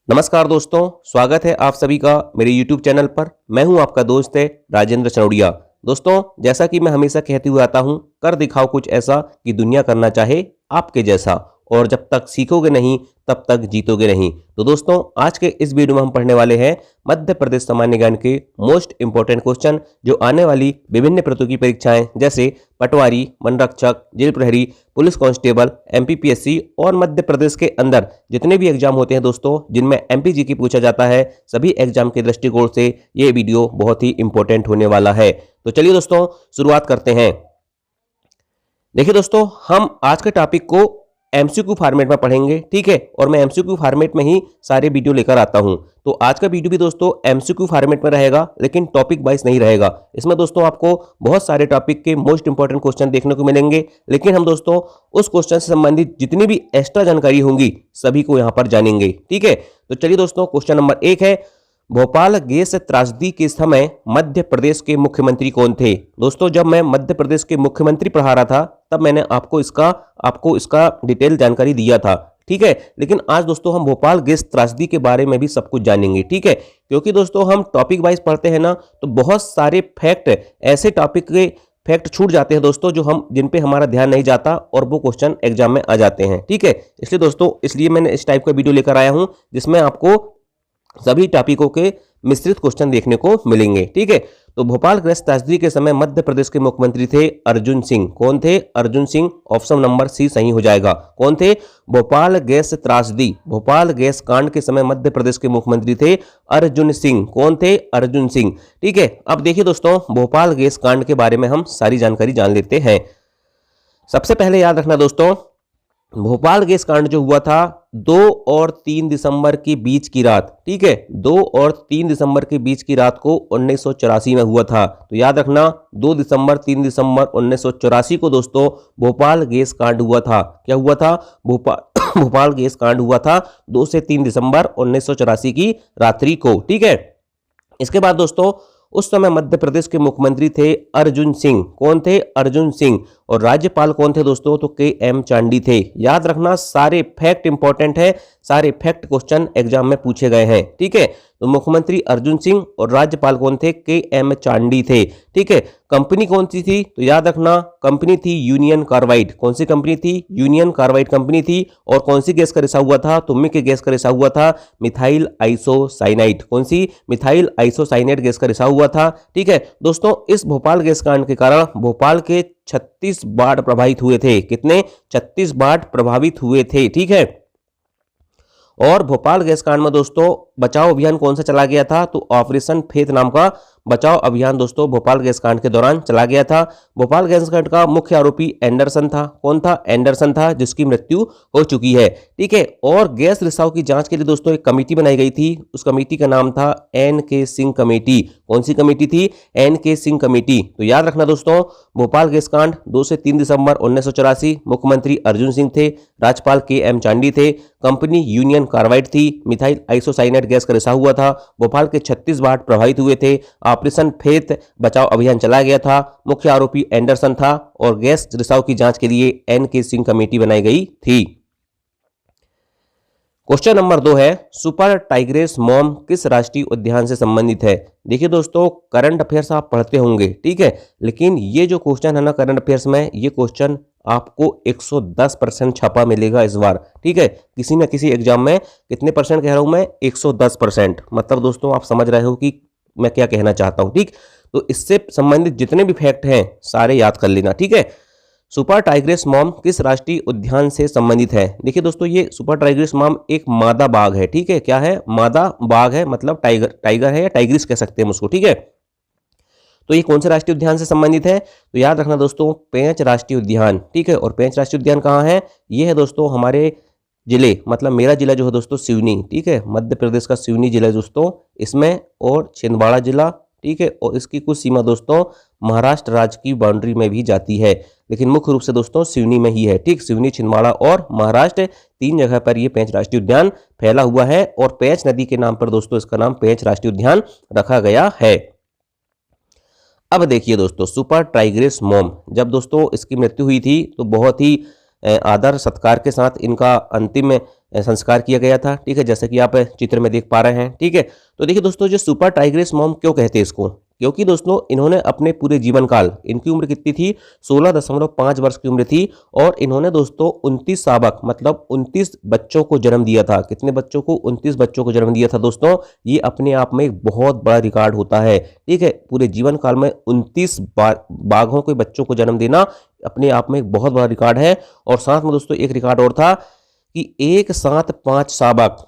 नमस्कार दोस्तों, स्वागत है आप सभी का मेरे YouTube चैनल पर। मैं हूं आपका दोस्त है राजेंद्र चनौड़िया। दोस्तों, जैसा कि मैं हमेशा कहते हुए आता हूं, कर दिखाओ कुछ ऐसा कि दुनिया करना चाहे आपके जैसा, और जब तक सीखोगे नहीं तब तक जीतोगे नहीं। तो दोस्तों, आज के इस वीडियो में हम पढ़ने वाले हैं मध्य प्रदेश सामान्य ज्ञान के मोस्ट इंपॉर्टेंट क्वेश्चन, जो आने वाली विभिन्न प्रतियोगी परीक्षाएं जैसे पटवारी, मनरक्षक, जेल प्रहरी, पुलिस कांस्टेबल, एमपीपीएससी और मध्य प्रदेश के अंदर जितने भी एग्जाम होते हैं दोस्तों, जिनमें एमपीजीके पूछा जाता है, सभी एग्जाम के दृष्टिकोण से ये वीडियो बहुत ही इंपॉर्टेंट होने वाला है। तो चलिए दोस्तों, शुरुआत करते हैं। देखिए दोस्तों, हम आज के टॉपिक को एमसीक्यू फॉर्मेट में पढ़ेंगे, ठीक है। और मैं एमसीक्यू फॉर्मेट में ही सारे वीडियो लेकर आता हूं। तो आज का वीडियो भी दोस्तों एमसीक्यू फॉर्मेट में रहेगा, लेकिन टॉपिक वाइज नहीं रहेगा। इसमें दोस्तों आपको बहुत सारे टॉपिक के मोस्ट इंपॉर्टेंट क्वेश्चन देखने को मिलेंगे, लेकिन हम दोस्तों उस क्वेश्चन से संबंधित जितनी भी एक्स्ट्रा जानकारी होंगी सभी को यहां पर जानेंगे, ठीक है। तो चलिए दोस्तों, क्वेश्चन नंबर 1 है, भोपाल गैस त्रासदी के समय मध्य प्रदेश के मुख्यमंत्री कौन थे? दोस्तों, जब मैं मध्य प्रदेश के मुख्यमंत्री पढ़ा रहा था तब मैंने आपको इसका डिटेल जानकारी दिया था, ठीक है। लेकिन आज दोस्तों हम भोपाल गैस त्रासदी के बारे में भी सब कुछ जानेंगे, ठीक है। क्योंकि दोस्तों हम टॉपिक वाइज पढ़ते हैं ना, तो बहुत सारे फैक्ट, ऐसे टॉपिक के फैक्ट छूट जाते हैं दोस्तों, जिन पे हमारा ध्यान नहीं जाता और वो क्वेश्चन एग्जाम में आ जाते हैं, ठीक है। इसलिए दोस्तों, इसलिए मैंने इस टाइप का वीडियो लेकर आया हूं, जिसमें आपको सभी टॉपिकों के मिश्रित क्वेश्चन देखने को मिलेंगे, ठीक है। तो भोपाल गैस त्रासदी के समय मध्य प्रदेश के मुख्यमंत्री थे अर्जुन सिंह। कौन थे? Arjun Singh. Option number C सही हो जाएगा। कौन थे? भोपाल गैस त्रासदी, भोपाल गैस कांड के समय मध्य प्रदेश के मुख्यमंत्री थे अर्जुन सिंह। कौन थे? अर्जुन सिंह, ठीक है। अब देखिए दोस्तों, भोपाल गैस कांड के बारे में हम सारी जानकारी जान लेते हैं। सबसे पहले याद रखना दोस्तों, भोपाल गैस कांड जो हुआ था 2 और 3 दिसंबर के बीच की रात, ठीक है। 2 और 3 दिसंबर के बीच की रात को 1984 में हुआ था। तो याद रखना, 2 दिसंबर 3 दिसंबर 1984 को दोस्तों भोपाल गैस कांड हुआ था। क्या हुआ था? भोपाल गैस कांड हुआ था 2 से 3 दिसंबर 1984 की रात्रि को, ठीक है। इसके बाद दोस्तों, उस समय मध्य प्रदेश के मुख्यमंत्री थे अर्जुन सिंह। कौन थे? अर्जुन सिंह। और राज्यपाल कौन थे दोस्तों? तो के.एम. चांडी थे। याद रखना, सारे फैक्ट इंपॉर्टेंट है, सारे फैक्ट क्वेश्चन एग्जाम में पूछे गए हैं, ठीक है। तो मुख्यमंत्री अर्जुन सिंह और राज्यपाल कौन थे? के.एम. चांडी थे, ठीक है। कंपनी कौन सी थी? तो याद रखना, कंपनी थी यूनियन कार्बाइड। कौन सी कंपनी थी? यूनियन कार्बाइड कंपनी थी। और कौन सी गैस का रिसाव हुआ था? तो मिक गैस का रिसाव हुआ था, मिथाइल आइसोसाइनाइड। कौन सी? मिथाइल आइसोसाइनाइड गैस का रिसाव हुआ था, ठीक है। दोस्तों, इस भोपाल गैस कांड के कारण भोपाल के 36 वार्ड प्रभावित हुए थे। कितने? 36 वार्ड प्रभावित हुए थे, ठीक है। और भोपाल गैस कांड में दोस्तों बचाव अभियान कौन सा चला गया था? तो ऑपरेशन फेथ नाम का बचाव अभियान दोस्तों भोपाल गैस कांड के दौरान चला गया था। भोपाल गैस कांड का मुख्य आरोपी एंडरसन था। कौन था? एंडरसन था, जिसकी मृत्यु हो चुकी है, ठीक है। और गैस रिसाव की जांच के लिए दोस्तों एक कमेटी बनाई गई थी। उस कमेटी का नाम था एन.के. सिंह कमेटी। कौन सी कमेटी थी? एन.के. सिंह कमेटी। तो याद रखना दोस्तों, भोपाल गैस कांड 2 से 3 दिसंबर 1984, मुख्यमंत्री अर्जुन सिंह थे, राज्यपाल के.एम. चांडी थे, कंपनी यूनियन कार्बाइड थी, मिथाइल आइसोसाइनाइड गैस का रिसाव हुआ था, भोपाल के 36 वार्ड प्रभावित हुए थे, ऑपरेशन फेथ बचाव अभियान चला गया था, मुख्य आरोपी एंडरसन था, और गैस रिसाव की जांच के लिए एन.के. सिंह कमेटी बनाई गई थी। क्वेश्चन नंबर 2 है, सुपर टाइग्रेस मॉम किस राष्ट्रीय उद्यान से संबंधित है? देखिए दोस्तों, करंट अफेयर्स आप पढ़ते होंगे, ठीक है। लेकिन ये जो क्वेश्चन है ना करंट अफेयर्स में, ये क्वेश्चन आपको 110% छापा मिलेगा इस बार, ठीक है। किसी न किसी एग्जाम में कितने परसेंट कह रहा हूं मैं? 110%। मतलब दोस्तों आप समझ रहे हो कि मैं क्या कहना चाहता हूं, ठीक। तो इससे संबंधित जितने भी फैक्ट हैं सारे याद कर लेना, ठीक है। सुपर टाइग्रेस मॉम किस राष्ट्रीय उद्यान से संबंधित है? देखिए दोस्तों, ये सुपर टाइग्रेस मॉम एक मादा बाघ है, ठीक है। क्या है? मादा बाघ है, मतलब टाइगर है या टाइग्रिस कह सकते हैं उसको, ठीक है। तो ये कौन से राष्ट्रीय उद्यान से संबंधित है? तो याद रखना दोस्तों, पेंच राष्ट्रीय उद्यान, ठीक है। और पेंच राष्ट्रीय उद्यान कहाँ है? ये है दोस्तों हमारे जिले, मतलब मेरा जिला जो है दोस्तों सिवनी, ठीक है। मध्य प्रदेश का सिवनी जिला दोस्तों इसमें, और छिंदवाड़ा जिला, ठीक है। और इसकी कुछ सीमा दोस्तों महाराष्ट्र राज्य की बाउंड्री में भी जाती है, लेकिन मुख्य रूप से दोस्तों सिवनी में ही है, ठीक। सिवनी, छिंदवाड़ा और महाराष्ट्र, 3 जगह पर यह पेंच राष्ट्रीय उद्यान फैला हुआ है। और पेंच नदी के नाम पर दोस्तों इसका नाम पेंच राष्ट्रीय उद्यान रखा गया है। अब देखिए दोस्तों, सुपर टाइग्रेस मॉम, जब दोस्तों इसकी मृत्यु हुई थी तो बहुत ही आदर सत्कार के साथ इनका अंतिम संस्कार किया गया था। ठीक है, जैसे कि आप चित्र में देख पा रहे हैं। ठीक है, तो देखिए दोस्तों, जो सुपर टाइग्रेस मॉम क्यों कहते हैं इसको, क्योंकि दोस्तों इन्होंने अपने पूरे जीवन काल, इनकी उम्र कितनी थी, 16.5 वर्ष की उम्र थी, और इन्होंने दोस्तों 29 साबक मतलब 29 बच्चों को जन्म दिया था। कितने बच्चों को, 29 बच्चों को जन्म दिया था दोस्तों। ये अपने आप में एक बहुत बड़ा रिकॉर्ड होता है। ठीक है, पूरे जीवन काल में 29 बाघों के बच्चों को जन्म देना अपने आप में एक बहुत बड़ा रिकॉर्ड है। और साथ में दोस्तों एक रिकॉर्ड और था कि एक साथ 5 साबक,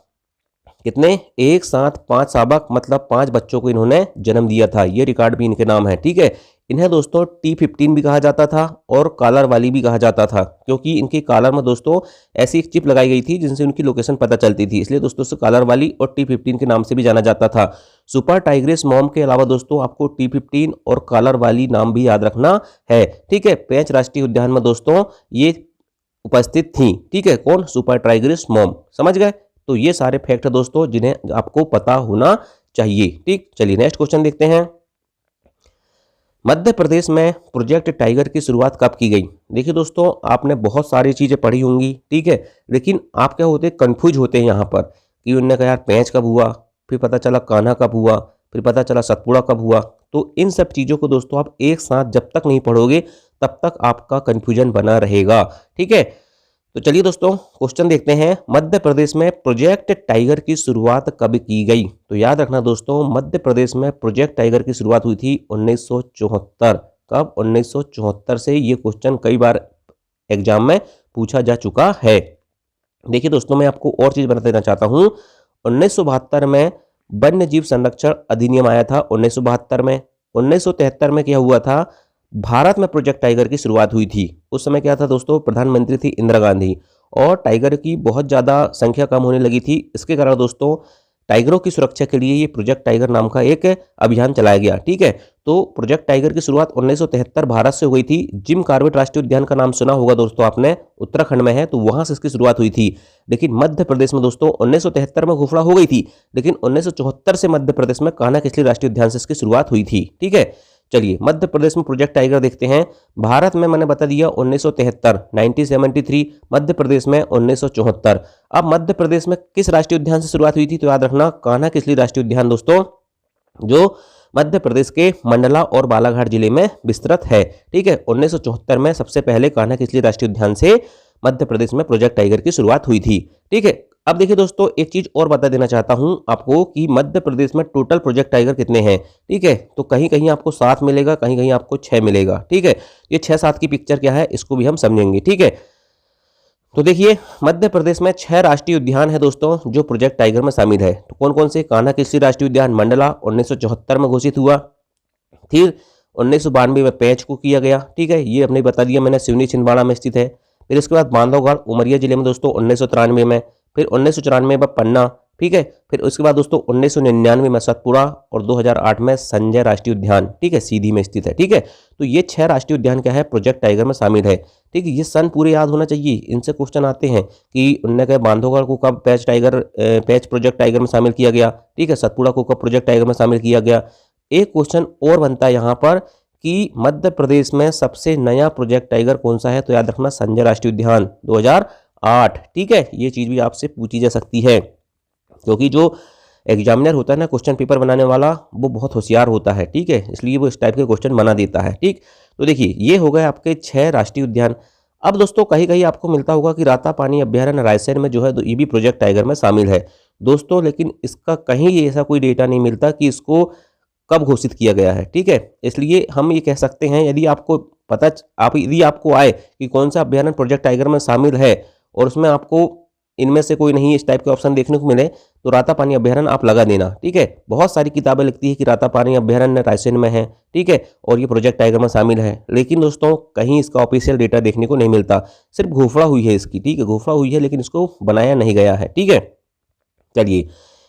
कितने, एक साथ 5 साबक मतलब 5 बच्चों को इन्होंने जन्म दिया था। ये रिकॉर्ड भी इनके नाम है। ठीक है, इन्हें दोस्तों T15 भी कहा जाता था और कॉलर वाली भी कहा जाता था, क्योंकि इनके कॉलर में दोस्तों ऐसी एक चिप लगाई गई थी जिनसे उनकी लोकेशन पता चलती थी, इसलिए दोस्तों इसे कॉलर वाली और T15 के नाम से भी जाना जाता था। सुपर टाइग्रेस मॉम के अलावा दोस्तों आपको T15 और कॉलर वाली नाम भी याद रखना है। ठीक है, पेंच राष्ट्रीय उद्यान में दोस्तों ये उपस्थित थी। ठीक है, कौन, सुपर टाइग्रेस मॉम, समझ गए। तो ये सारे फैक्ट है दोस्तों जिन्हें आपको पता होना चाहिए। ठीक, चलिए नेक्स्ट क्वेश्चन देखते हैं। मध्य प्रदेश में प्रोजेक्ट टाइगर की शुरुआत कब की गई। देखिए दोस्तों, आपने बहुत सारी चीजें पढ़ी होंगी। ठीक है, लेकिन आप क्या होते हैं, कंफ्यूज होते हैं यहाँ पर कि उन्होंने कहा यार पेंच कब हुआ, फिर पता चला कान्हा कब हुआ, फिर पता चला सतपुड़ा कब हुआ। तो इन सब चीजों को दोस्तों आप एक साथ जब तक नहीं पढ़ोगे तब तक आपका कंफ्यूजन बना रहेगा। ठीक है, तो चलिए दोस्तों क्वेश्चन देखते हैं। मध्य प्रदेश में प्रोजेक्ट टाइगर की शुरुआत कब की गई। तो याद रखना दोस्तों, मध्य प्रदेश में प्रोजेक्ट टाइगर की शुरुआत हुई थी 1974। कब, 1974 से। ये क्वेश्चन कई बार एग्जाम में पूछा जा चुका है। देखिए दोस्तों, मैं आपको और चीज बता देना चाहता हूं। 1972 में वन्य जीव संरक्षण अधिनियम आया था 1972 में। 1973 में क्या हुआ था, भारत में प्रोजेक्ट टाइगर की शुरुआत हुई थी। उस समय क्या था दोस्तों, प्रधानमंत्री थी इंदिरा गांधी, और टाइगर की बहुत ज़्यादा संख्या कम होने लगी थी। इसके कारण दोस्तों टाइगरों की सुरक्षा के लिए ये प्रोजेक्ट टाइगर नाम का एक अभियान चलाया गया। ठीक है, तो प्रोजेक्ट टाइगर की शुरुआत 1973 भारत से हो गई थी। जिम कॉर्बेट राष्ट्रीय उद्यान का नाम सुना होगा दोस्तों आपने, उत्तराखंड में है, तो वहां से इसकी शुरुआत हुई थी। लेकिन मध्य प्रदेश में दोस्तों 1973 में घोषणा हो गई थी, लेकिन 1974 से मध्य प्रदेश में कान्हा किसली राष्ट्रीय उद्यान से इसकी शुरुआत हुई थी। ठीक है, चलिए मध्य प्रदेश में प्रोजेक्ट टाइगर देखते हैं। भारत में मैंने बता दिया 1973, 1973, मध्य प्रदेश में 1974। अब मध्य प्रदेश में किस राष्ट्रीय उद्यान से शुरुआत हुई थी, तो याद रखना कान्हा किसली राष्ट्रीय उद्यान दोस्तों, जो मध्य प्रदेश के मंडला और बालाघाट जिले में विस्तृत है। ठीक है, 1974 में सबसे पहले कान्हा किसली राष्ट्रीय उद्यान से मध्य प्रदेश में प्रोजेक्ट टाइगर की शुरुआत हुई थी। ठीक है, अब देखिए दोस्तों, एक चीज और बता देना चाहता हूं आपको कि मध्य प्रदेश में टोटल प्रोजेक्ट टाइगर कितने हैं। ठीक है, तो कहीं कहीं आपको 7 मिलेगा, कहीं कहीं आपको 6 मिलेगा। ठीक है, ये 6-7 की पिक्चर क्या है इसको भी हम समझेंगे। ठीक है, तो देखिए मध्य प्रदेश में 6 राष्ट्रीय उद्यान है दोस्तों जो प्रोजेक्ट टाइगर में शामिल है। तो कौन कौन से, कान्हा किसली राष्ट्रीय उद्यान मंडला 1974 में घोषित हुआ, फिर 1992 में पेंच को किया गया। ठीक है, ये अपने बता दिया मैंने, सिवनी छिंदवाड़ा में स्थित है। फिर इसके बाद बांधवगढ़ उमरिया जिले में दोस्तों 1993 में, फिर 1994 में पन्ना। ठीक है, फिर उसके बाद दोस्तों 1999 में सतपुड़ा, और 2008 में संजय राष्ट्रीय उद्यान, ठीक है, सीधी में स्थित है। ठीक है, तो ये 6 राष्ट्रीय उद्यान क्या है, प्रोजेक्ट टाइगर में शामिल है। ठीक है, ये सन पूरे याद होना चाहिए, इनसे क्वेश्चन आते हैं कि उन्होंने कहा बांधवगढ़ को कब पैच प्रोजेक्ट टाइगर में शामिल किया गया। ठीक है, सतपुड़ा को कब प्रोजेक्ट टाइगर में शामिल किया गया। एक क्वेश्चन और बनता है यहाँ पर कि मध्य प्रदेश में सबसे नया प्रोजेक्ट टाइगर कौन सा है, तो याद रखना संजय राष्ट्रीय उद्यान 2008। ठीक है, ये चीज भी आपसे पूछी जा सकती है, क्योंकि जो एग्जामिनर होता है ना, क्वेश्चन पेपर बनाने वाला, वो बहुत होशियार होता है। ठीक है, इसलिए वो इस टाइप के क्वेश्चन बना देता है। ठीक, तो देखिए ये हो गए आपके 6 राष्ट्रीय उद्यान। अब दोस्तों कहीं कहीं आपको मिलता होगा कि रातापानी अभ्यारण्य रायसेन में जो है ये भी प्रोजेक्ट टाइगर में शामिल है दोस्तों, लेकिन इसका कहीं ऐसा कोई डेटा नहीं मिलता कि इसको कब घोषित किया गया है। ठीक है, इसलिए हम ये कह सकते हैं, यदि आपको आए कि कौन सा अभ्यारण्य प्रोजेक्ट टाइगर में शामिल है और उसमें आपको इनमें से कोई नहीं इस टाइप के ऑप्शन देखने को मिले, तो रातापानी अभ्यारण्य आप लगा देना। ठीक है, बहुत सारी किताबें लिखती है कि रातापानी अभ्यारण्य रायसेन में है। ठीक है, और ये प्रोजेक्ट टाइगर में शामिल है, लेकिन दोस्तों कहीं इसका ऑफिशियल डेटा देखने को नहीं मिलता, सिर्फ घोषणा हुई है इसकी। ठीक है, घोषणा हुई है लेकिन इसको बनाया नहीं गया है। ठीक है, चलिए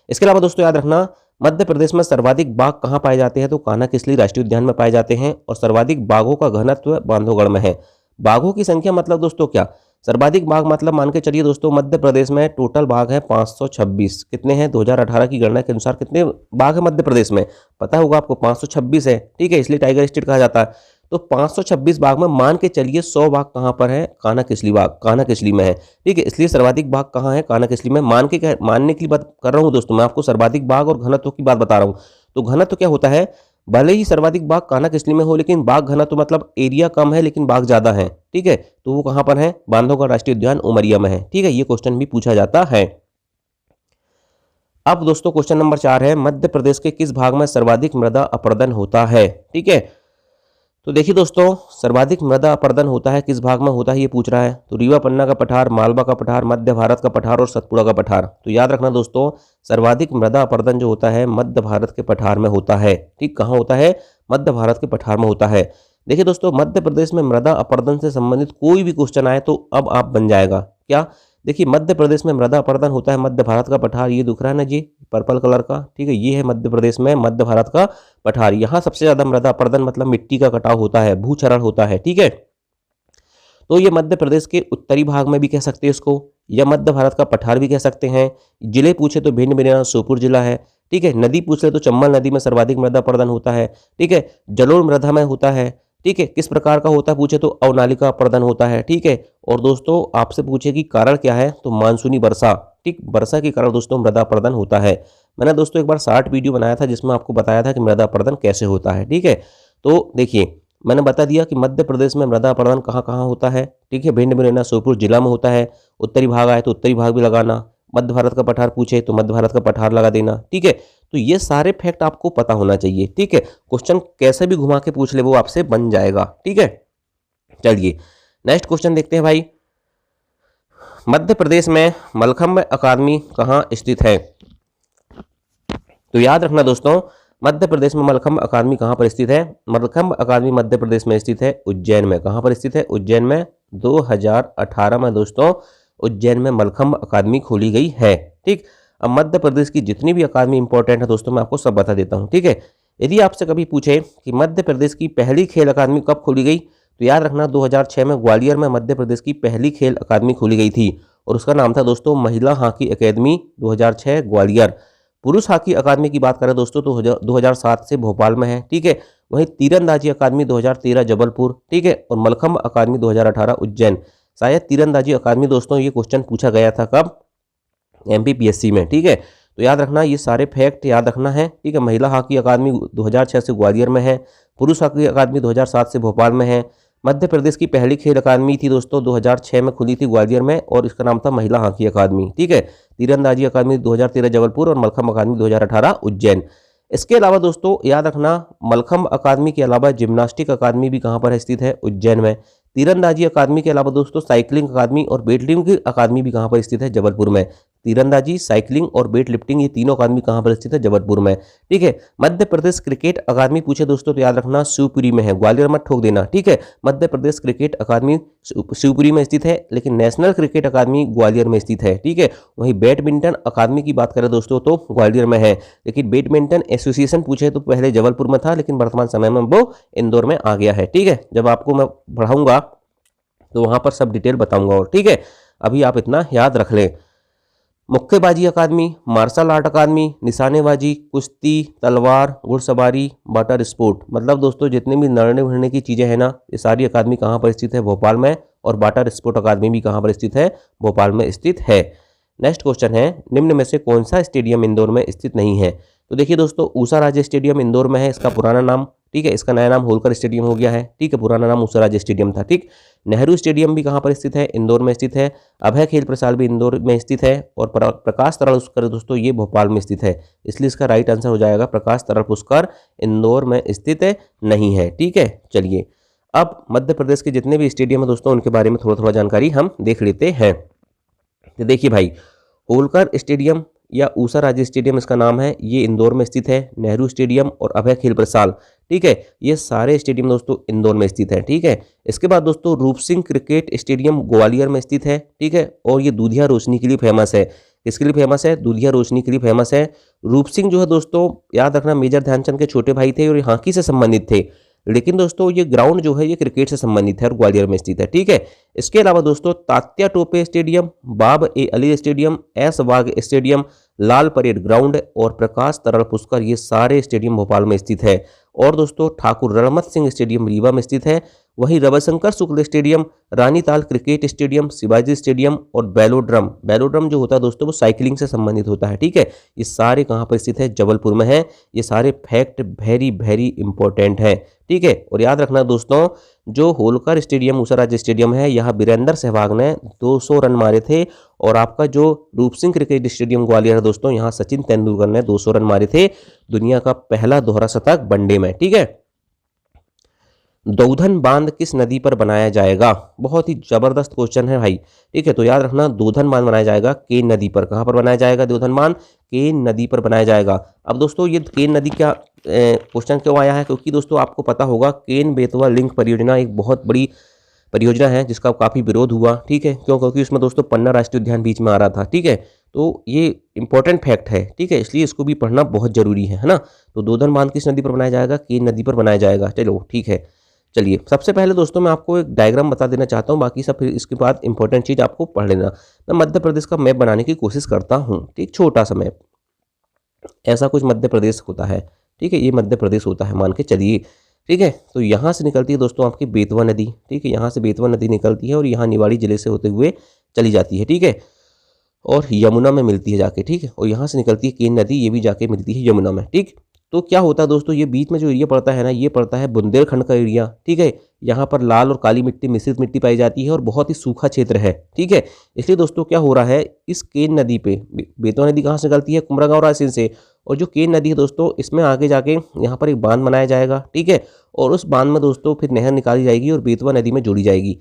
इसके अलावा दोस्तों याद रखना, मध्य प्रदेश में सर्वाधिक बाघ कहाँ पाए जाते हैं, तो कान्हा किसली राष्ट्रीय उद्यान में पाए जाते हैं, और सर्वाधिक बाघों का घनत्व बांधवगढ़ में है। बाघों की संख्या मतलब दोस्तों क्या, सर्वाधिक बाघ मतलब मान के चलिए दोस्तों मध्य प्रदेश में टोटल बाघ है 526। कितने हैं, 2018 की गणना के अनुसार कितने बाघ है मध्य प्रदेश में, पता होगा आपको, 526 है। ठीक है, इसलिए टाइगर स्टेट कहा जाता है। तो 526 बाघ में मान के चलिए 100 बाघ कहाँ पर है, कान्हा-किसली बाघ, कान्हा-किसली में है। ठीक है, इसलिए सर्वाधिक बाघ कहाँ है, कान्हा-किसली में। मानने की बात कर रहा हूँ दोस्तों, मैं आपको सर्वाधिक बाघ और घनत्व की बात बता रहा हूँ। तो घनत्व क्या होता है, भले ही सर्वाधिक बाघ कान्हा-किसली में हो, लेकिन बाघ घनत्व मतलब एरिया कम है लेकिन बाघ ज्यादा है। ठीक है, तो वो कहाँ पर है, बांधवगढ़ राष्ट्रीय उद्यान उमरिया में है। ठीक है, ये क्वेश्चन भी पूछा जाता है। अब दोस्तों क्वेश्चन नंबर 4 है, मध्य प्रदेश के किस भाग में सर्वाधिक मृदा अपरदन होता है। ठीक है, तो देखिए दोस्तों, सर्वाधिक मृदा अपरदन होता है किस भाग में होता है, ये पूछ रहा है। तो रीवा पन्ना का पठार, मालवा का पठार, मध्य भारत का पठार और सतपुड़ा का पठार। तो याद रखना दोस्तों, सर्वाधिक मृदा अपरदन जो होता है मध्य भारत के पठार में होता है। ठीक, कहाँ होता है, मध्य भारत के पठार में होता है। देखिए दोस्तों, मध्य प्रदेश में मृदा अपरदन से संबंधित कोई भी क्वेश्चन आए तो अब आप बन जाएगा क्या। देखिए, मध्य प्रदेश में मृदा अपरदन होता है मध्य भारत का पठार, ये दिख रहा है ना जी, पर्पल कलर का। ठीक है, ये है मध्य प्रदेश में मध्य भारत का पठार। यहाँ सबसे ज्यादा मृदा अपरदन मतलब मिट्टी का कटाव होता है, भूक्षरण होता है। ठीक है, तो ये मध्य प्रदेश के उत्तरी भाग में भी कह सकते हैं इसको, या मध्य भारत का पठार भी कह सकते हैं। जिले पूछे तो भिंड, मुरैना, श्योपुर जिला है। ठीक है, नदी पूछ ले तो चंबल नदी में सर्वाधिक मृदा अपरदन होता है। ठीक है, जलोढ़ मृदा में होता है। ठीक है, किस प्रकार का होता है पूछे तो अवनालिका अपरदन होता है। ठीक है, और दोस्तों आपसे पूछे कि कारण क्या है, तो मानसूनी वर्षा। ठीक, वर्षा के कारण दोस्तों मृदा अपरदन होता है। मैंने दोस्तों एक बार 60 वीडियो बनाया था जिसमें आपको बताया था कि मृदा अपरदन कैसे होता है। ठीक है, तो देखिए मैंने बता दिया कि मध्य प्रदेश में मृदा अपरदन कहाँ कहाँ होता है। ठीक है, भिंड, मुरैना, श्योपुर जिला में होता है। उत्तरी भाग आए तो उत्तरी भाग भी लगाना, मध्य भारत का पठार पूछे तो मध्य भारत का पठार लगा देना। ठीक है, तो ये सारे फैक्ट आपको पता होना चाहिए। ठीक है, क्वेश्चन कैसे भी घुमा के पूछ ले वो आपसे बन जाएगा। ठीक है, चलिए नेक्स्ट क्वेश्चन देखते हैं भाई। मध्य प्रदेश में मलखम्ब अकादमी कहाँ स्थित है। तो याद रखना दोस्तों, मध्य प्रदेश में मलखम्ब अकादमी कहाँ पर स्थित है। मलखम्ब अकादमी मध्य प्रदेश में स्थित है उज्जैन में। कहाँ पर स्थित है, उज्जैन में। 2018 में दोस्तों उज्जैन में मलखम्ब अकादमी खोली गई है। ठीक, अब मध्य प्रदेश की जितनी भी अकादमी इंपॉर्टेंट है दोस्तों मैं आपको सब बता देता हूँ। ठीक है, यदि आपसे कभी पूछे कि मध्य प्रदेश की पहली खेल अकादमी कब खोली गई, तो याद रखना 2006 में ग्वालियर में मध्य प्रदेश की पहली खेल अकादमी खोली गई थी और उसका नाम था दोस्तों महिला हॉकी अकेदमी, 2006 ग्वालियर। पुरुष हॉकी अकादमी की बात करें दोस्तों तो 2007 से भोपाल में है। ठीक है, वहीं तीरंदाजी अकादमी 2013 जबलपुर। ठीक है, और मलखम्ब अकादमी 2018 उज्जैन। शायद तीरंदाजी अकादमी दोस्तों ये क्वेश्चन पूछा गया था कब, MPPSC में। ठीक है, तो याद रखना ये सारे फैक्ट याद रखना है। ठीक है, महिला हॉकी अकादमी 2006 से ग्वालियर में है, पुरुष हॉकी अकादमी 2007 से भोपाल में है। मध्य प्रदेश की पहली खेल अकादमी थी दोस्तों 2006 में खुली थी ग्वालियर में और इसका नाम था महिला हॉकी अकादमी। ठीक है, तीरंदाजी अकादमी 2013 जबलपुर और मलखम्ब अकादमी 2018 उज्जैन। इसके अलावा दोस्तों याद रखना मलखम्ब अकादमी के अलावा जिम्नास्टिक अकादमी भी कहाँ पर स्थित है, उज्जैन में। तीरंदाजी अकादमी के अलावा दोस्तों साइकिलिंग अकादमी और वेट लिफ्टिंग अकादमी भी कहाँ पर स्थित है, जबलपुर में। तीरंदाजी, साइकिलिंग और वेट लिफ्टिंग ये तीनों अकादमी कहाँ पर स्थित है, जबलपुर में। ठीक है, मध्य प्रदेश क्रिकेट अकादमी पूछे दोस्तों तो याद रखना शिवपुरी में है, ग्वालियर मत ठोक देना। ठीक है, मध्य प्रदेश क्रिकेट अकादमी शिवपुरी में स्थित है लेकिन नेशनल क्रिकेट अकादमी ग्वालियर में स्थित है। ठीक है, वहीं बैडमिंटन अकादमी की बात करें दोस्तों तो ग्वालियर में है, लेकिन बैडमिंटन एसोसिएशन पूछे तो पहले जबलपुर में था लेकिन वर्तमान समय में वो इंदौर में आ गया है। ठीक है, जब आपको मैं पढ़ाऊंगा तो वहां पर सब डिटेल बताऊंगा। और ठीक है, अभी आप इतना याद रख लें। मुक्केबाजी अकादमी, मार्शल आर्ट अकादमी, निशानेबाजी, कुश्ती, तलवार, घुड़सवारी, वाटर स्पोर्ट, मतलब दोस्तों जितने भी लड़ने भिड़ने की चीज़ें हैं ना ये सारी अकादमी कहाँ पर स्थित है, भोपाल में। और वाटर स्पोर्ट अकादमी भी कहाँ पर स्थित है, भोपाल में स्थित है। नेक्स्ट क्वेश्चन है, निम्न में से कौन सा स्टेडियम इंदौर में स्थित नहीं है। तो देखिए दोस्तों ऊषा राजे स्टेडियम इंदौर में है, इसका पुराना नाम। ठीक है, इसका नया नाम होलकर स्टेडियम हो गया है। ठीक है, पुराना नाम ऊषा राजे स्टेडियम था। ठीक, नेहरू स्टेडियम भी कहाँ पर स्थित है, इंदौर में स्थित है। अभय खेल प्रसाद भी इंदौर में स्थित है और प्रकाश तरल पुष्कर दोस्तों ये भोपाल में स्थित है, इसलिए इसका राइट आंसर हो जाएगा प्रकाश तरल पुष्कर इंदौर में स्थित नहीं है। ठीक है, चलिए अब मध्य प्रदेश के जितने भी स्टेडियम है दोस्तों उनके बारे में थोड़ा थोड़ा जानकारी हम देख लेते हैं। तो देखिए भाई, होलकर स्टेडियम या ऊषा राजे स्टेडियम इसका नाम है, ये इंदौर में स्थित है। नेहरू स्टेडियम और अभय खेल प्रसाद, ठीक है, ये सारे स्टेडियम दोस्तों इंदौर में स्थित है। ठीक है, इसके बाद दोस्तों रूप सिंह क्रिकेट स्टेडियम ग्वालियर में स्थित है। ठीक है, और ये दूधिया रोशनी के लिए फेमस है। किसके लिए फेमस है, दूधिया रोशनी के लिए फेमस है। रूप सिंह जो है दोस्तों याद रखना मेजर ध्यानचंद के छोटे भाई थे और हॉकी से संबंधित थे, लेकिन दोस्तों ये ग्राउंड जो है ये क्रिकेट से संबंधित है और ग्वालियर में स्थित है। ठीक है, इसके अलावा दोस्तों तात्या टोपे स्टेडियम, बाब ए अली स्टेडियम, एस वाघ स्टेडियम, लाल परेड ग्राउंड और प्रकाश तरल पुष्कर ये सारे स्टेडियम भोपाल में स्थित है। और दोस्तों ठाकुर रणमत सिंह स्टेडियम रीवा में स्थित है। वहीं Ravishankar Shukla stadium, Ranital cricket stadium, Shivaji stadium और बेलोड्रम जो होता है दोस्तों वो साइकिलिंग से संबंधित होता है। ठीक है, ये सारे कहाँ पर स्थित है, जबलपुर में है। ये सारे फैक्ट वेरी वेरी इंपॉर्टेंट है। ठीक है, और याद रखना दोस्तों, जो होलकर स्टेडियम मूसराज स्टेडियम है, यहाँ वीरेंद्र सहवाग ने 200 रन मारे थे। और आपका जो रूप सिंह क्रिकेट स्टेडियम ग्वालियर है दोस्तों, यहाँ सचिन तेंदुलकर ने 200 रन मारे थे, दुनिया का पहला दोहरा शतक वनडे में। ठीक है, दौधन बांध किस नदी पर बनाया जाएगा? बहुत ही जबरदस्त क्वेश्चन है भाई। ठीक है, तो याद रखना दौधन बांध बनाया जाएगा केन नदी पर। कहां पर बनाया जाएगा दौधन बांध? केन नदी पर बनाया जाएगा। अब दोस्तों ये केन नदी क्या क्वेश्चन क्यों आया है? क्योंकि दोस्तों आपको पता होगा केन बेतवा लिंक परियोजना एक बहुत बड़ी परियोजना है जिसका काफी विरोध हुआ। ठीक है, क्यों? क्योंकि उसमें दोस्तों पन्ना राष्ट्रीय उद्यान बीच में आ रहा था। ठीक है, तो ये इंपॉर्टेंट फैक्ट है। ठीक है, इसलिए इसको भी पढ़ना बहुत जरूरी है ना। तो दौधन बांध किस नदी पर बनाया जाएगा? केन नदी पर बनाया जाएगा। चलो ठीक है, चलिए सबसे पहले दोस्तों मैं आपको एक डायग्राम बता देना चाहता हूँ, बाकी सब फिर इसके बाद इंपॉर्टेंट चीज आपको पढ़ लेना। मैं मध्य प्रदेश का मैप बनाने की कोशिश करता हूँ। ठीक, छोटा सा मैप, ऐसा कुछ मध्य प्रदेश होता है। ठीक है, ये मध्य प्रदेश होता है मान के चलिए। ठीक है, तो यहाँ से निकलती है दोस्तों आपकी बेतवा नदी। ठीक है, यहाँ से बेतवा नदी निकलती है और यहाँ निवाड़ी जिले से होते हुए चली जाती है। ठीक है, और यमुना में मिलती है जाके। ठीक है, और यहाँ से निकलती है केन नदी, ये भी जाके मिलती है यमुना में। ठीक, तो क्या होता है दोस्तों, ये बीच में जो एरिया पड़ता है ना, ये पड़ता है बुंदेलखंड का एरिया। ठीक है, यहाँ पर लाल और काली मिट्टी मिश्रित मिट्टी पाई जाती है और बहुत ही सूखा क्षेत्र है। ठीक है, इसलिए दोस्तों क्या हो रहा है, इस केन नदी पे बेतवा नदी कहाँ से निकलती है? कुमरागांव रायसेन से। और जो केन नदी है दोस्तों, इसमें आगे जाके यहाँ पर एक बांध बनाया जाएगा। ठीक है, और उस बांध में दोस्तों फिर नहर निकाली जाएगी और बेतवा नदी में जोड़ी जाएगी।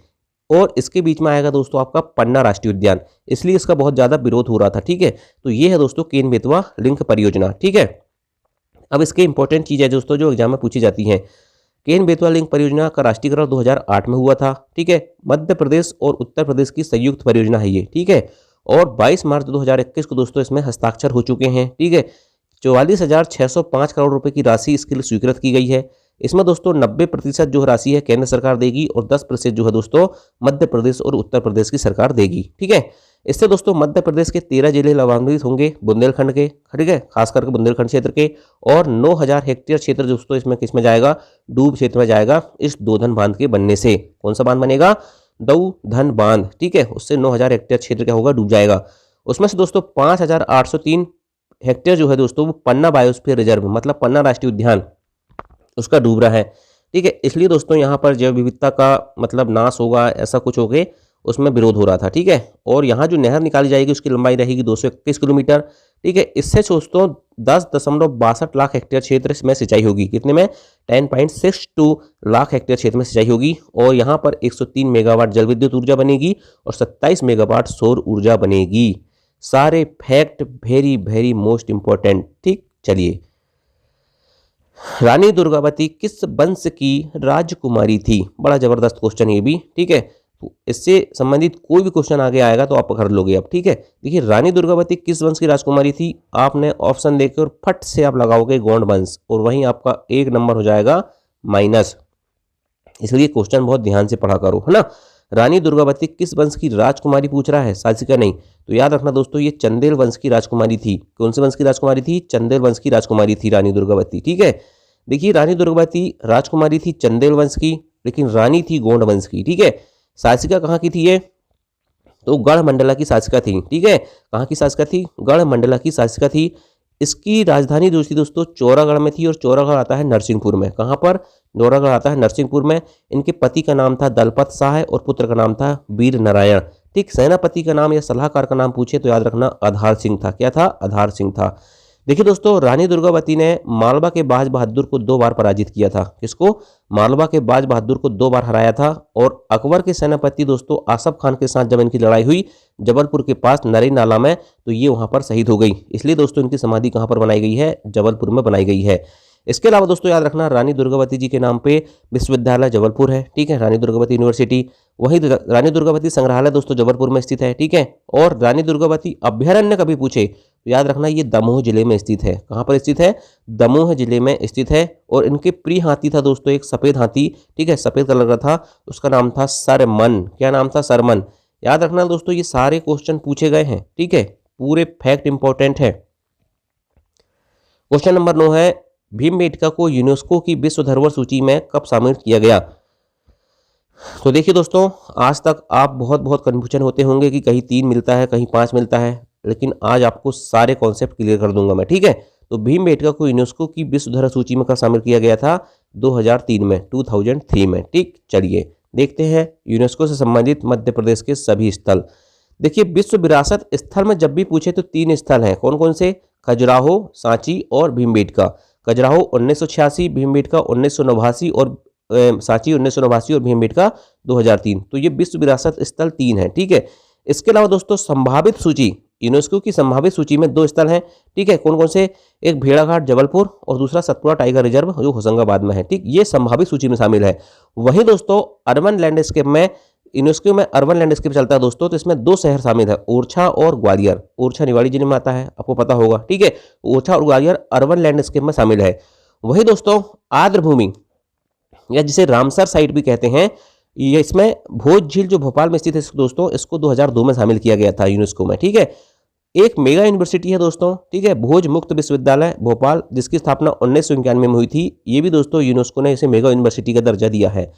और इसके बीच में आएगा दोस्तों आपका पन्ना राष्ट्रीय उद्यान, इसलिए इसका बहुत ज्यादा विरोध हो रहा था। ठीक है, तो ये है दोस्तों केन बेतवा लिंक परियोजना। ठीक है, अब इसके इंपॉर्टेंट चीज है दोस्तों जो एग्जाम में पूछी जाती है। केन बेतवा लिंक परियोजना का राष्ट्रीयकरण 2008 में हुआ था। ठीक है, मध्य प्रदेश और उत्तर प्रदेश की संयुक्त परियोजना है ये। ठीक है, और 22 मार्च 2021 को दोस्तों इसमें हस्ताक्षर हो चुके हैं। ठीक है, 44,605 करोड़ रुपए की राशि इसके लिए स्वीकृत की गई है। इसमें दोस्तों 90% जो राशि है केंद्र सरकार देगी और 10% जो है दोस्तों मध्य प्रदेश और उत्तर प्रदेश की सरकार देगी। ठीक है, इससे दोस्तों मध्य प्रदेश के 13 जिले लाभान्वित होंगे बुंदेलखंड के। ठीक है, खास करके बुंदेलखंड क्षेत्र के। और 9,000 हेक्टेयर क्षेत्र दोस्तों इसमें किसमें जाएगा? डूब क्षेत्र में जाएगा इस दौधन बांध के बनने से। कौन सा बांध बनेगा? दौधन बांध। ठीक है, उससे 9,000 हेक्टेयर क्षेत्र क्या होगा? डूब जाएगा। उसमें से दोस्तों 5,803 हेक्टेयर जो है दोस्तों वो पन्ना बायोस्फीयर रिजर्व मतलब पन्ना राष्ट्रीय उद्यान उसका डूब रहा है। ठीक है, इसलिए दोस्तों यहाँ पर जैव विविधता का मतलब नाश होगा, ऐसा कुछ हो गए, उसमें विरोध हो रहा था। ठीक है, और यहाँ जो नहर निकाली जाएगी उसकी लंबाई रहेगी 221 किलोमीटर। ठीक है, इससे दोस्तों 10.62 लाख हेक्टेयर क्षेत्र में सिंचाई होगी। कितने में? 10.62 लाख हेक्टेयर क्षेत्र में सिंचाई होगी। और यहाँ पर 103 मेगावाट जल विद्युत ऊर्जा बनेगी और 27 मेगावाट सौर ऊर्जा बनेगी। सारे fact very very most important. ठीक, चलिए, रानी दुर्गावती किस वंश की राजकुमारी थी? बड़ा जबरदस्त क्वेश्चन ये भी। ठीक है, तो इससे संबंधित कोई भी क्वेश्चन आगे आएगा तो आप पकड़ लोगे अब। ठीक है, देखिए रानी दुर्गावती किस वंश की राजकुमारी थी? आपने ऑप्शन देकर फट से आप लगाओगे गोंड वंश और वहीं आपका 1 नंबर हो जाएगा माइनस। इसलिए क्वेश्चन बहुत ध्यान से पढ़ा करो, है ना। रानी दुर्गावती किस वंश की राजकुमारी पूछ रहा है, शासिका नहीं। तो याद रखना दोस्तों ये चंदेल वंश की राजकुमारी थी। कौन से वंश की राजकुमारी थी? चंदेल वंश की राजकुमारी थी रानी दुर्गावती। ठीक है, देखिए रानी दुर्गावती राजकुमारी थी चंदेल वंश की, लेकिन रानी थी गोंड वंश की। ठीक है, शासिका कहाँ की थी ये? तो गढ़ मंडला की शासिका थी। ठीक है, कहाँ की शासिका थी? गढ़ मंडला की शासिका थी। इसकी राजधानी जो थी दोस्तों चौरागढ़ में थी और चौरागढ़ आता है नरसिंहपुर में। कहाँ पर? चौरागढ़ आता है नरसिंहपुर में। इनके पति का नाम था दलपत शाह और पुत्र का नाम था वीर नारायण। ठीक, सेनापति का नाम या सलाहकार का नाम पूछे तो याद रखना आधार सिंह था। क्या था? आधार सिंह था। देखिए दोस्तों रानी दुर्गावती ने मालवा के बाज बहादुर को 2 बार पराजित किया था। किसको? मालवा के बाज बहादुर को 2 बार हराया था। और अकबर के सेनापति दोस्तों आसफ खान के साथ जब इनकी लड़ाई हुई जबलपुर के पास नरी नाला में, तो ये वहां पर शहीद हो गई। इसलिए दोस्तों इनकी समाधि कहां पर बनाई गई है? जबलपुर में बनाई गई है। इसके अलावा दोस्तों याद रखना रानी दुर्गावती जी के नाम पे विश्वविद्यालय जबलपुर है। ठीक है, रानी दुर्गावती यूनिवर्सिटी। वही रानी दुर्गावती संग्रहालय दोस्तों जबलपुर में स्थित है। ठीक है, और रानी दुर्गावती अभ्यारण्य कभी पूछे तो याद रखना ये दमोह जिले में स्थित है। कहाँ पर स्थित है? दमोह जिले में स्थित है। और इनके प्रिय हाथी था दोस्तों एक सफेद हाथी। ठीक है, सफेद कलर का था, उसका नाम था सरमन। क्या नाम था? सरमन। याद रखना दोस्तों ये सारे क्वेश्चन पूछे गए हैं। ठीक है, पूरे फैक्ट इंपॉर्टेंट है। क्वेश्चन नंबर 9 है भीमबेटका को यूनेस्को की विश्व धरोहर सूची में कब शामिल किया गया? तो देखिए दोस्तों, आज तक आप बहुत कन्फ्यूजन होते होंगे कि कहीं 3 मिलता है, कहीं 5 मिलता है, लेकिन आज आपको सारे कॉन्सेप्ट क्लियर कर दूंगा मैं, ठीक है। तो भीमबेटका को यूनेस्को की विश्व धरोहर सूची में कब शामिल किया गया था? 2003 में, 2003 में, ठीक। चलिए देखते हैं यूनेस्को से संबंधित मध्य प्रदेश के सभी स्थल। देखिए, विश्व विरासत स्थल में जब भी पूछे तो 3 स्थल हैं। कौन कौन से? खजुराहो, सांची और भीमबेटका। खजुराहो 1986, भीमबेटका 1989 और सांची 1989 और भीमबेटका 2003। तो ये विश्व विरासत स्थल 3 है, ठीक है। इसके अलावा दोस्तों संभावित सूची, यूनेस्को की संभावित सूची में 2 स्थल हैं, ठीक है। कौन कौन से? एक भेड़ाघाट जबलपुर और दूसरा सतपुड़ा टाइगर रिजर्व जो होशंगाबाद में है, ठीक। ये संभावित सूची में शामिल है। वहीं दोस्तों अर्बन लैंडस्केप में, यूनेस्को में अर्बन लैंडस्केप चलता है दोस्तों, तो इसमें 2 शहर शामिल है, ओरछा और ग्वालियर। ओरछा निवाड़ी जिले में आता है, आपको पता होगा, ठीक है। ओरछा और ग्वालियर अर्बन लैंडस्केप में शामिल है। वही दोस्तों आर्द्रभूमि या जिसे रामसर साइट भी कहते हैं, ये इसमें भोज झील जो भोपाल में स्थित है दोस्तों, इसको 2002 में शामिल किया गया था यूनेस्को में, ठीक है। एक मेगा यूनिवर्सिटी है दोस्तों, ठीक है, भोज मुक्त विश्वविद्यालय भोपाल, जिसकी स्थापना 1991 में हुई थी। ये भी दोस्तों यूनेस्को ने इसे मेगा यूनिवर्सिटी का दर्जा दिया है।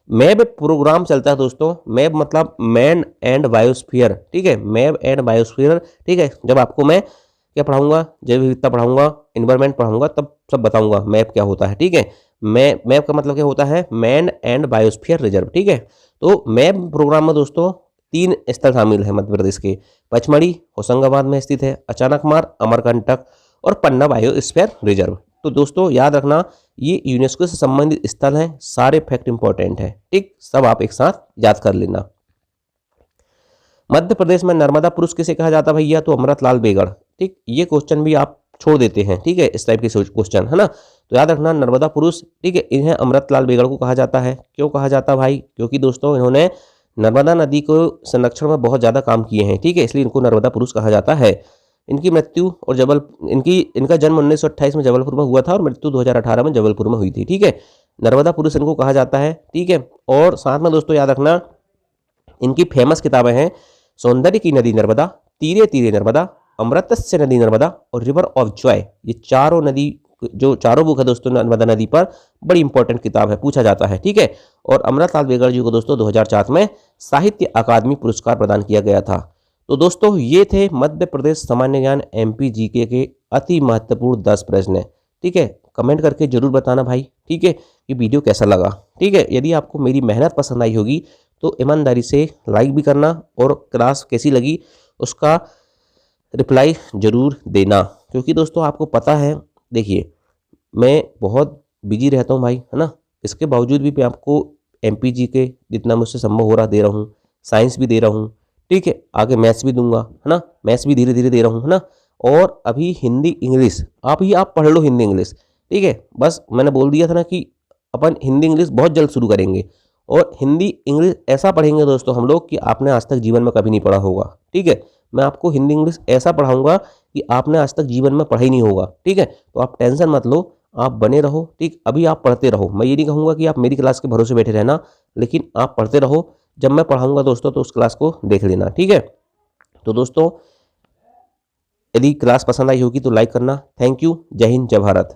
मैब प्रोग्राम चलता है दोस्तों, मैब मतलब मैन एंड बायोस्फीयर, ठीक है, मैब एंड बायोस्फीयर, ठीक है। जब आपको मैं क्या पढ़ाऊंगा, जैव विविधता पढ़ाऊंगा, एनवायरमेंट पढ़ाऊंगा, तब सब बताऊंगा मैप क्या होता है, ठीक है। मैप का मतलब क्या होता है? मैन एंड बायोस्फीयर रिजर्व, ठीक है। तो मैप प्रोग्राम में दोस्तों 3 स्थल शामिल है मध्य प्रदेश के। पचमढ़ी होशंगाबाद में स्थित है, अचानकमार, अमरकंटक और पन्ना बायोस्फीयर रिजर्व। तो दोस्तों याद रखना, ये यूनेस्को से संबंधित स्थल हैं, सारे फैक्ट इंपॉर्टेंट है, ठीक। सब आप एक साथ याद कर लेना। मध्य प्रदेश में नर्मदा पुरुष किसे कहा जाता है भैया? तो अमृतलाल बेगड़, ठीक। ये क्वेश्चन भी आप छोड़ देते हैं, ठीक है, इस टाइप के क्वेश्चन, है ना। तो याद रखना नर्मदा पुरुष, ठीक है, इन्हें अमृतलाल बेगड़ को कहा जाता है। क्यों कहा जाता है भाई? क्योंकि दोस्तों इन्होंने नर्मदा नदी को संरक्षण में बहुत ज़्यादा काम किए हैं, ठीक है, इसलिए इनको नर्मदा पुरुष कहा जाता है। इनकी मृत्यु और इनका जन्म 1928 में जबलपुर में हुआ था और मृत्यु 2018 में जबलपुर में हुई थी, ठीक है। नर्मदा पुरुष इनको कहा जाता है, ठीक है। और साथ में दोस्तों याद रखना, इनकी फेमस किताबें हैं सौंदर्य की नदी नर्मदा, तीरे तीरे नर्मदा, अमृतस्य नदी नर्मदा और रिवर ऑफ जॉय। ये चारों नदी, जो चारों बुक है दोस्तों नर्मदा नदी पर, बड़ी इंपॉर्टेंट किताब है, पूछा जाता है, ठीक है। और अमृतलाल बेगड़ जी को दोस्तों 2004 में साहित्य अकादमी पुरस्कार प्रदान किया गया था। तो दोस्तों ये थे मध्य प्रदेश सामान्य ज्ञान MP GK के अति महत्वपूर्ण 10 प्रश्न, ठीक है। कमेंट करके जरूर बताना भाई, ठीक है, कि वीडियो कैसा लगा, ठीक है। यदि आपको मेरी मेहनत पसंद आई होगी तो ईमानदारी से लाइक भी करना और क्लास कैसी लगी उसका रिप्लाई जरूर देना, क्योंकि दोस्तों आपको पता है, देखिए मैं बहुत बिजी रहता हूँ भाई, है ना। इसके बावजूद भी मैं आपको MP GK जितना मुझसे संभव हो रहा दे रहा हूँ, साइंस भी दे रहा हूँ, ठीक है, आगे मैथ्स भी दूंगा, है ना। मैथ्स भी धीरे धीरे दे रहा हूँ, है ना। और अभी हिंदी इंग्लिश आप पढ़ लो, हिंदी इंग्लिश, ठीक है। बस मैंने बोल दिया था ना कि अपन हिंदी इंग्लिश बहुत जल्द शुरू करेंगे, और हिंदी इंग्लिश ऐसा पढ़ेंगे दोस्तों हम लोग कि आपने आज तक जीवन में कभी नहीं पढ़ा होगा, ठीक है। मैं आपको हिंदी इंग्लिश ऐसा पढ़ाऊंगा कि आपने आज तक जीवन में पढ़ा ही नहीं होगा, ठीक है। तो आप टेंशन मत लो, आप बने रहो, ठीक। अभी आप पढ़ते रहो, मैं ये नहीं कहूँगा कि आप मेरी क्लास के भरोसे बैठे रहना, लेकिन आप पढ़ते रहो। जब मैं पढ़ाऊंगा दोस्तों तो उस क्लास को देख लेना, ठीक है। तो दोस्तों यदि क्लास पसंद आई होगी तो लाइक करना। Thank you. जय हिंद, जय भारत।